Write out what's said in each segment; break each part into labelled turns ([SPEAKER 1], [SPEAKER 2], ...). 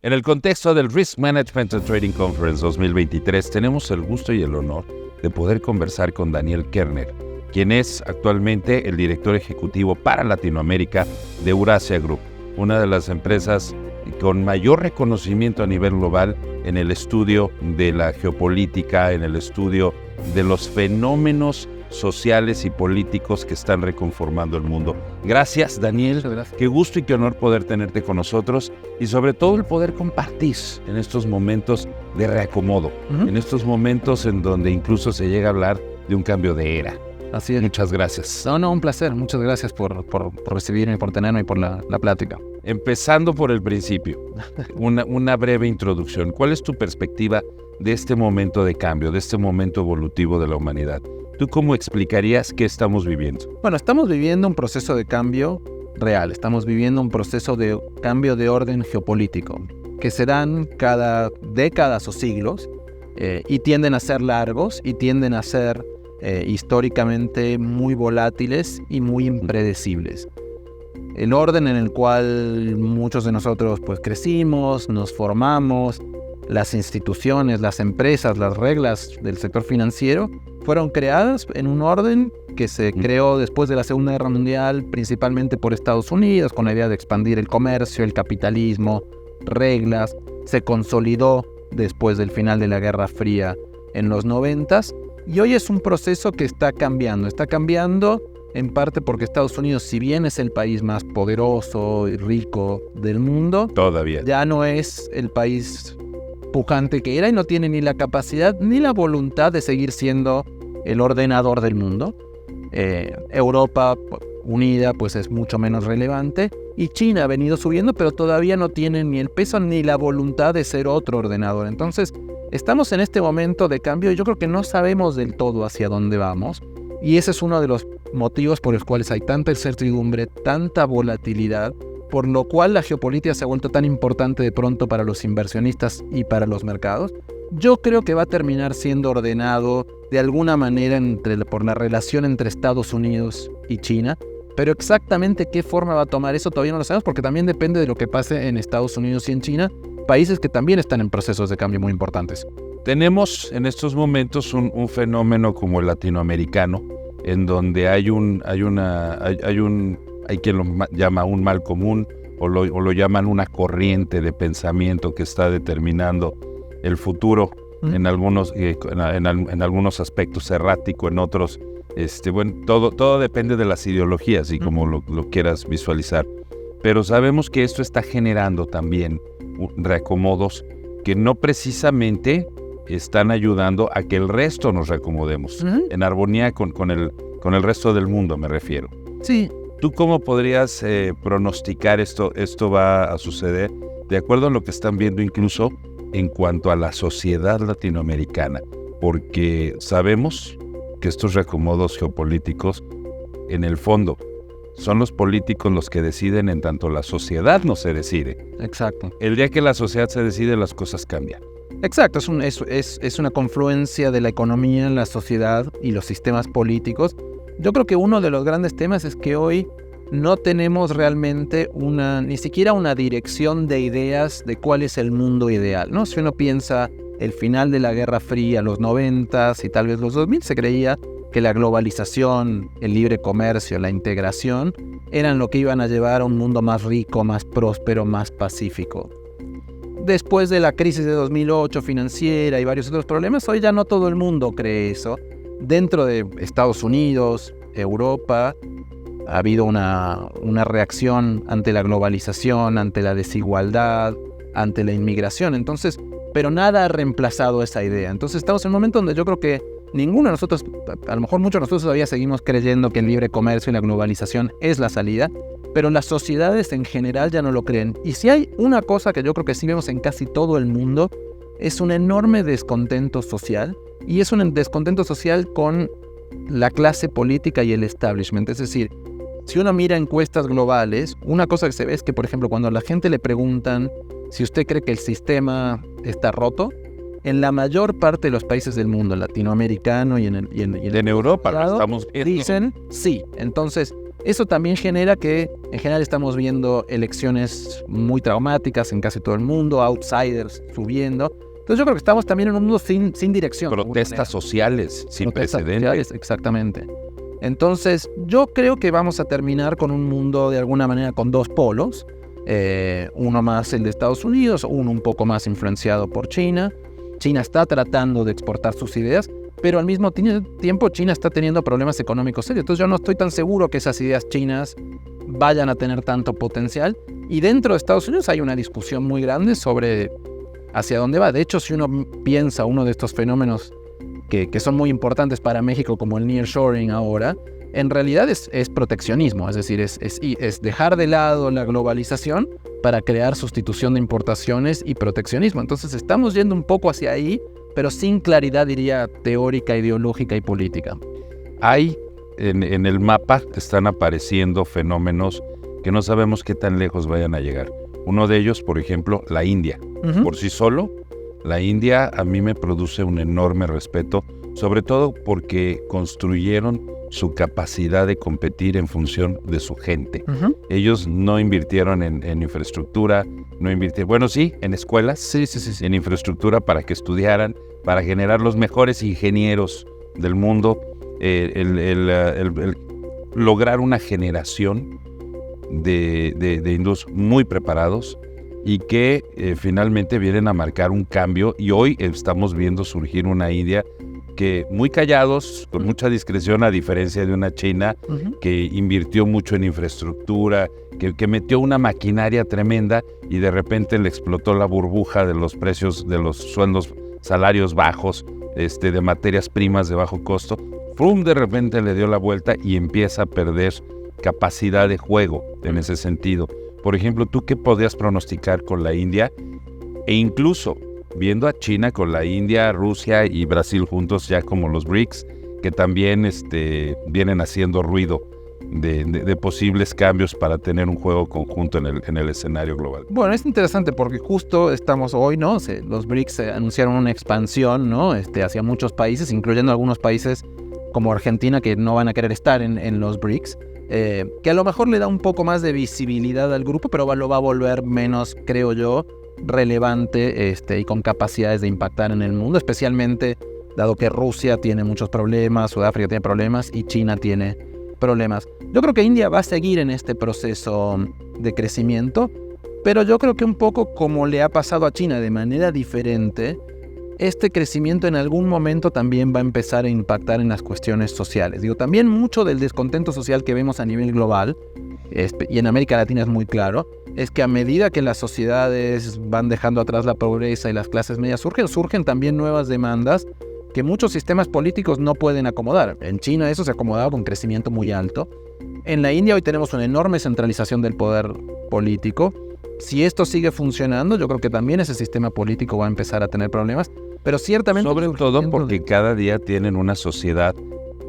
[SPEAKER 1] En el contexto del Risk Management and Trading Conference 2023, tenemos el gusto y el honor de poder conversar con Daniel Kerner, quien es actualmente el director ejecutivo para Latinoamérica de Eurasia Group, una de las empresas con mayor reconocimiento a nivel global en el estudio de la geopolítica, en el estudio de los fenómenos sociales y políticos que están reconformando el mundo. Gracias, Daniel.
[SPEAKER 2] Gracias.
[SPEAKER 1] Qué gusto y qué honor poder tenerte con nosotros y sobre todo el poder compartir en estos momentos de reacomodo, en estos momentos en donde incluso se llega a hablar de un cambio de era.
[SPEAKER 2] Así es.
[SPEAKER 1] Muchas gracias.
[SPEAKER 2] No, un placer. Muchas gracias por recibirme, por tenerme y por la plática.
[SPEAKER 1] Empezando por el principio, una breve introducción. ¿Cuál es tu perspectiva de este momento de cambio, de este momento evolutivo de la humanidad? ¿Tú cómo explicarías qué estamos viviendo?
[SPEAKER 2] Bueno, estamos viviendo un proceso de cambio real. Estamos viviendo un proceso de cambio de orden geopolítico que se dan cada décadas o siglos y tienden a ser largos y tienden a ser históricamente muy volátiles y muy impredecibles. El orden en el cual muchos de nosotros pues crecimos, nos formamos, las instituciones, las empresas, las reglas del sector financiero fueron creadas en un orden que se creó después de la Segunda Guerra Mundial, principalmente por Estados Unidos, con la idea de expandir el comercio, el capitalismo, reglas. Se consolidó después del final de la Guerra Fría en los 90s y hoy es un proceso que está cambiando en parte porque Estados Unidos, si bien es el país más poderoso y rico del mundo,
[SPEAKER 1] todavía
[SPEAKER 2] ya no es el país pujante que era y no tiene ni la capacidad ni la voluntad de seguir siendo el ordenador del mundo. Europa unida pues es mucho menos relevante y China ha venido subiendo, pero todavía no tiene ni el peso ni la voluntad de ser otro ordenador. Entonces estamos en este momento de cambio y yo creo que no sabemos del todo hacia dónde vamos y ese es uno de los motivos por los cuales hay tanta incertidumbre, tanta volatilidad, por lo cual la geopolítica se ha vuelto tan importante de pronto para los inversionistas y para los mercados. Yo creo que va a terminar siendo ordenado de alguna manera por la relación entre Estados Unidos y China, pero exactamente qué forma va a tomar eso todavía no lo sabemos porque también depende de lo que pase en Estados Unidos y en China, países que también están en procesos de cambio muy importantes.
[SPEAKER 1] Tenemos en estos momentos un fenómeno como el latinoamericano, en donde hay quien lo llama un mal común o lo llaman una corriente de pensamiento que está determinando el futuro en algunos aspectos errático, en otros, todo depende de las ideologías y como lo quieras visualizar. Pero sabemos que esto está generando también reacomodos que no precisamente están ayudando a que el resto nos reacomodemos, en armonía con el resto del mundo, me refiero.
[SPEAKER 2] Sí.
[SPEAKER 1] ¿Tú cómo podrías pronosticar esto va a suceder de acuerdo a lo que están viendo incluso en cuanto a la sociedad latinoamericana? Porque sabemos que estos reacomodos geopolíticos, en el fondo, son los políticos los que deciden en tanto la sociedad no se decide.
[SPEAKER 2] Exacto.
[SPEAKER 1] El día que la sociedad se decide, las cosas cambian.
[SPEAKER 2] Exacto, es una confluencia de la economía, la sociedad y los sistemas políticos. Yo creo que uno de los grandes temas es que hoy no tenemos realmente ni siquiera una dirección de ideas de cuál es el mundo ideal, ¿no? Si uno piensa el final de la Guerra Fría, los 90s y tal vez los 2000, se creía que la globalización, el libre comercio, la integración eran lo que iban a llevar a un mundo más rico, más próspero, más pacífico. Después de la crisis de 2008 financiera y varios otros problemas, hoy ya no todo el mundo cree eso. Dentro de Estados Unidos, Europa, ha habido una reacción ante la globalización, ante la desigualdad, ante la inmigración. Entonces, pero nada ha reemplazado esa idea. Entonces estamos en un momento donde yo creo que ninguno de nosotros, a lo mejor muchos de nosotros todavía seguimos creyendo que el libre comercio y la globalización es la salida, pero las sociedades en general ya no lo creen. Y si hay una cosa que yo creo que sí vemos en casi todo el mundo, es un enorme descontento social, y es un descontento social con la clase política y el establishment. Es decir, si uno mira encuestas globales, una cosa que se ve es que, por ejemplo, cuando a la gente le preguntan si usted cree que el sistema está roto, en la mayor parte de los países del mundo, latinoamericano y en
[SPEAKER 1] Europa, lo estamos viendo.
[SPEAKER 2] dicen sí. Entonces, eso también genera que en general estamos viendo elecciones muy traumáticas en casi todo el mundo, outsiders subiendo. Entonces yo creo que estamos también en un mundo sin dirección.
[SPEAKER 1] Protestas sociales sin precedentes.
[SPEAKER 2] Exactamente. Entonces yo creo que vamos a terminar con un mundo de alguna manera con dos polos. Uno más el de Estados Unidos, uno un poco más influenciado por China. China está tratando de exportar sus ideas, pero al mismo tiempo China está teniendo problemas económicos serios. Entonces yo no estoy tan seguro que esas ideas chinas vayan a tener tanto potencial. Y dentro de Estados Unidos hay una discusión muy grande sobre hacia dónde va. De hecho, si uno piensa uno de estos fenómenos que son muy importantes para México, como el nearshoring ahora, en realidad es proteccionismo, es decir, es dejar de lado la globalización para crear sustitución de importaciones y proteccionismo. Entonces estamos yendo un poco hacia ahí, pero sin claridad, diría, teórica, ideológica y política.
[SPEAKER 1] Hay en el mapa están apareciendo fenómenos que no sabemos qué tan lejos vayan a llegar. Uno de ellos, por ejemplo, la India. Por sí solo, la India a mí me produce un enorme respeto, sobre todo porque construyeron su capacidad de competir en función de su gente. Ellos no invirtieron en infraestructura, no invirtieron, bueno, sí, en escuelas, sí, en infraestructura para que estudiaran, para generar los mejores ingenieros del mundo, el lograr una generación de hindús muy preparados y que finalmente vienen a marcar un cambio, y hoy estamos viendo surgir una India que muy callados, con mucha discreción, a diferencia de una China que invirtió mucho en infraestructura, que metió una maquinaria tremenda y de repente le explotó la burbuja de los precios, de los sueldos, salarios bajos, de materias primas de bajo costo. Frum de repente le dio la vuelta y empieza a perder capacidad de juego en ese sentido. Por ejemplo, ¿tú qué podrías pronosticar con la India? E incluso viendo a China con la India, Rusia y Brasil juntos ya como los BRICS, que también vienen haciendo ruido de posibles cambios para tener un juego conjunto en el escenario global.
[SPEAKER 2] Bueno, es interesante porque justo estamos hoy, ¿no? Los BRICS anunciaron una expansión, ¿no? Hacia muchos países, incluyendo algunos países como Argentina que no van a querer estar en los BRICS. Que a lo mejor le da un poco más de visibilidad al grupo, pero lo va a volver menos, creo yo, relevante y con capacidades de impactar en el mundo, especialmente dado que Rusia tiene muchos problemas, Sudáfrica tiene problemas y China tiene problemas. Yo creo que India va a seguir en este proceso de crecimiento, pero yo creo que un poco como le ha pasado a China de manera diferente, este crecimiento en algún momento también va a empezar a impactar en las cuestiones sociales. También mucho del descontento social que vemos a nivel global, y en América Latina es muy claro, es que a medida que las sociedades van dejando atrás la pobreza y las clases medias surgen también nuevas demandas que muchos sistemas políticos no pueden acomodar. En China eso se ha acomodado con crecimiento muy alto. En la India hoy tenemos una enorme centralización del poder político. Si esto sigue funcionando, yo creo que también ese sistema político va a empezar a tener problemas, pero ciertamente...
[SPEAKER 1] Sobre todo porque cada día tienen una sociedad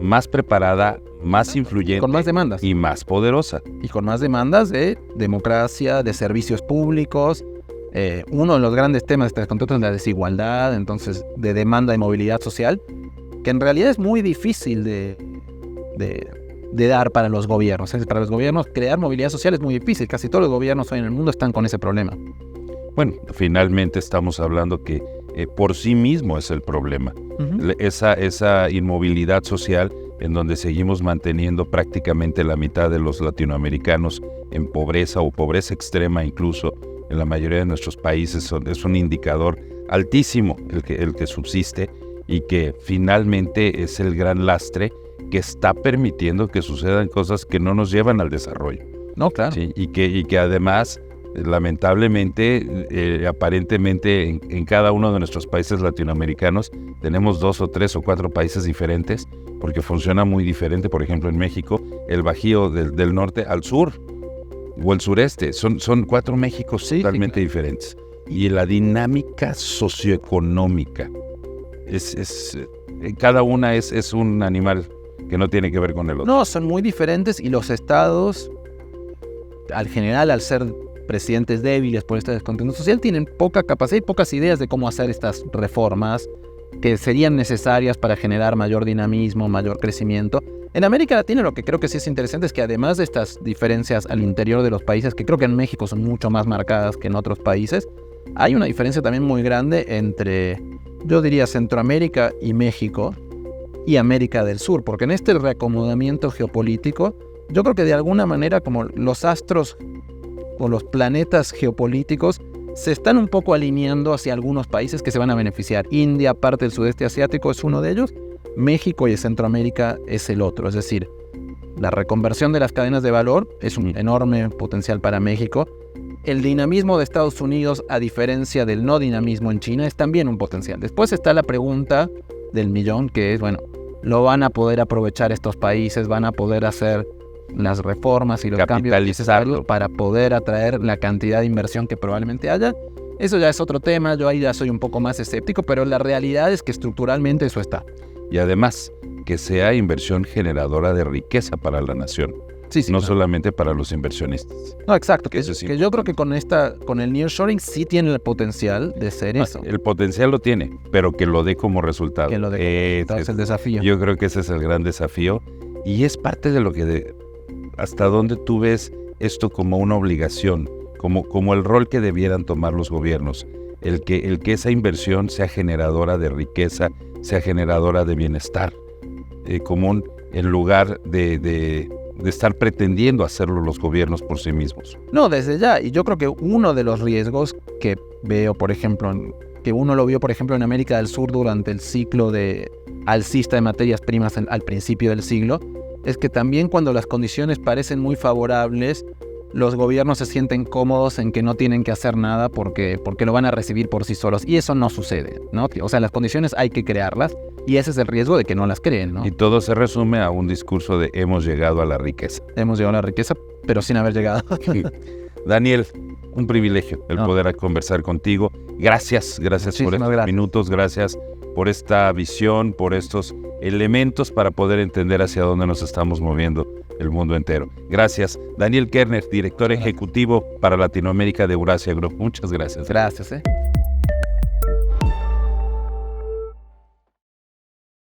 [SPEAKER 1] más preparada, más influyente,
[SPEAKER 2] con más demandas
[SPEAKER 1] y más poderosa.
[SPEAKER 2] Y con más demandas de democracia, de servicios públicos. Uno de los grandes temas de este descontento es la desigualdad, entonces de demanda de movilidad social, que en realidad es muy difícil de dar para los gobiernos. Para los gobiernos crear movilidad social es muy difícil. Casi todos los gobiernos hoy en el mundo están con ese problema.
[SPEAKER 1] Bueno, finalmente estamos hablando que por sí mismo es el problema. Esa inmovilidad social en donde seguimos manteniendo prácticamente la mitad de los latinoamericanos en pobreza o pobreza extrema, incluso en la mayoría de nuestros países, es un indicador altísimo el que subsiste, y que finalmente es el gran lastre que está permitiendo que sucedan cosas que no nos llevan al desarrollo.
[SPEAKER 2] No, claro.
[SPEAKER 1] ¿Sí? Y que además, lamentablemente, aparentemente en cada uno de nuestros países latinoamericanos tenemos 2 o 3 o 4 países diferentes, porque funciona muy diferente. Por ejemplo, en México, el Bajío del norte al sur o el sureste, son 4 Méxicos totalmente diferentes. Y la dinámica socioeconómica cada una es un animal que no tiene que ver con el otro.
[SPEAKER 2] No, son muy diferentes, y los estados, al general, al ser presidentes débiles por este descontento social, tienen poca capacidad y pocas ideas de cómo hacer estas reformas que serían necesarias para generar mayor dinamismo, mayor crecimiento. En América Latina lo que creo que sí es interesante es que además de estas diferencias al interior de los países, que creo que en México son mucho más marcadas que en otros países, hay una diferencia también muy grande entre, yo diría, Centroamérica y México y América del Sur, porque en este reacomodamiento geopolítico, yo creo que de alguna manera como los astros o los planetas geopolíticos se están un poco alineando hacia algunos países que se van a beneficiar. India, parte del sudeste asiático, es uno de ellos. México y Centroamérica es el otro. Es decir, la reconversión de las cadenas de valor es un enorme potencial para México. El dinamismo de Estados Unidos, a diferencia del no dinamismo en China, es también un potencial. Después está la pregunta del millón, que es, bueno, ¿lo van a poder aprovechar estos países? ¿Van a poder hacer las reformas y los cambios necesarios para poder atraer la cantidad de inversión que probablemente haya? Eso ya es otro tema, yo ahí ya soy un poco más escéptico, pero la realidad es que estructuralmente eso está.
[SPEAKER 1] Y además, que sea inversión generadora de riqueza para la nación, no claro. solamente para los inversionistas.
[SPEAKER 2] No, exacto, que yo creo que con el nearshoring sí tiene el potencial de ser eso.
[SPEAKER 1] El potencial lo tiene, pero que lo dé como resultado.
[SPEAKER 2] Que lo dé como resultado es el desafío.
[SPEAKER 1] Yo creo que ese es el gran desafío y es parte de lo que... hasta dónde tú ves esto como una obligación, como el rol que debieran tomar los gobiernos, el que esa inversión sea generadora de riqueza, sea generadora de bienestar común, en lugar de estar pretendiendo hacerlo los gobiernos por sí mismos.
[SPEAKER 2] No, desde ya, y yo creo que uno de los riesgos que veo, por ejemplo, que uno lo vio, por ejemplo, en América del Sur durante el ciclo de alcista de materias primas al principio del siglo, es que también cuando las condiciones parecen muy favorables, los gobiernos se sienten cómodos en que no tienen que hacer nada porque lo van a recibir por sí solos. Y eso no sucede, ¿no? O sea, las condiciones hay que crearlas y ese es el riesgo de que no las creen, ¿no?
[SPEAKER 1] Y todo se resume a un discurso de hemos llegado a la riqueza.
[SPEAKER 2] Hemos llegado a la riqueza, pero sin haber llegado.
[SPEAKER 1] Daniel, un privilegio el poder conversar contigo. Gracias por estos minutos, gracias por esta visión, por estos elementos para poder entender hacia dónde nos estamos moviendo el mundo entero. Gracias. Daniel Kerner, director ejecutivo para Latinoamérica de Eurasia Group. Muchas gracias.
[SPEAKER 2] Gracias.